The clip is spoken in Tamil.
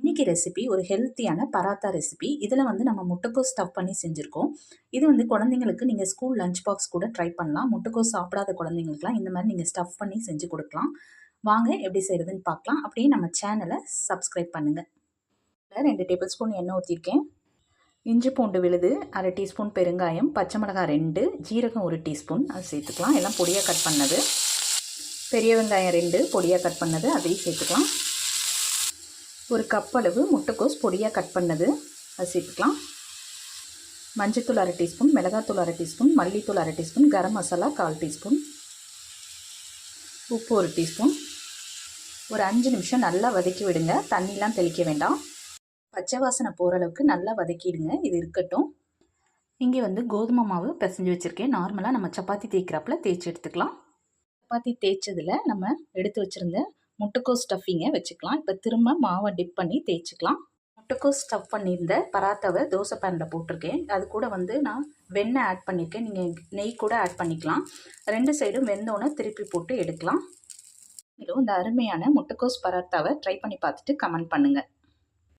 இன்றைக்கி ரெசிபி ஒரு ஹெல்த்தியான பராத்தா ரெசிபி. இதில் வந்து நம்ம முட்டைக்கோஸ் ஸ்டஃப் பண்ணி செஞ்சுருக்கோம். இது வந்து குழந்தைங்களுக்கு நீங்கள் ஸ்கூல் லஞ்ச் பாக்ஸ் கூட ட்ரை பண்ணலாம். முட்டைக்கோஸ் சாப்பிடாத குழந்தைங்களுக்குலாம் இந்த மாதிரி நீங்கள் ஸ்டஃப் பண்ணி செஞ்சு கொடுக்கலாம். வாங்க எப்படி செய்கிறதுன்னு பார்க்கலாம். அப்படியே நம்ம சேனலை சப்ஸ்கிரைப் பண்ணுங்கள். 2 டேபிள் ஸ்பூன் எண்ணெய் ஊற்றிருக்கேன். இஞ்சி பூண்டு விழுது 1/2 டீஸ்பூன், பெருங்காயம், பச்சை மிளகாய் 2, ஜீரகம் 1 டீஸ்பூன் அது சேர்த்துக்கலாம். எல்லாம் பொடியாக கட் பண்ணது. பெரிய வெங்காயம் 2 பொடியாக கட் பண்ணது அதையும் சேர்த்துக்கலாம். ஒரு கப் அளவு முட்டைக்கோஸ் பொடியாக கட் பண்ணது அது சேர்த்துக்கலாம். மஞ்சத்தூள் 1/2 டீஸ்பூன், மிளகாத்தூள் 1/2 டீஸ்பூன், மல்லித்தூள் 1/2 டீஸ்பூன், கரம் மசாலா 1/4 டீஸ்பூன், உப்பு 1 டீஸ்பூன். ஒரு 5 நிமிஷம் நல்லா வதக்கி விடுங்க. தண்ணிலாம் தெளிக்க வேண்டாம். பச்சை வாசனை போகிற அளவுக்கு நல்லா வதக்கிடுங்க. இது இருக்கட்டும். இங்கே வந்து கோதுமை மாவு பிசைஞ்சு வச்சுருக்கேன். நார்மலாக நம்ம சப்பாத்தி தேய்க்கிறாப்புல தேய்ச்சி எடுத்துக்கலாம். சப்பாத்தி தேய்ச்சதில் நம்ம எடுத்து வச்சுருந்த முட்டைக்கோஸ் ஸ்டஃபிங்கை வச்சுக்கலாம். இப்போ திரும்ப மாவை டிப் பண்ணி தேய்ச்சிக்கலாம். முட்டைக்கோஸ் ஸ்டஃப் பண்ணியிருந்த பராத்தாவை தோசை பேனில் போட்டிருக்கேன். அது கூட வந்து நான் வெண்ணெய் ஆட் பண்ணியிருக்கேன். நீங்கள் நெய் கூட ஆட் பண்ணிக்கலாம். 2 சைடும் வெந்தோன்னே திருப்பி போட்டு எடுக்கலாம். இந்த அருமையான முட்டைக்கோஸ் பராத்தாவை ட்ரை பண்ணி பார்த்துட்டு கமெண்ட் பண்ணுங்கள்.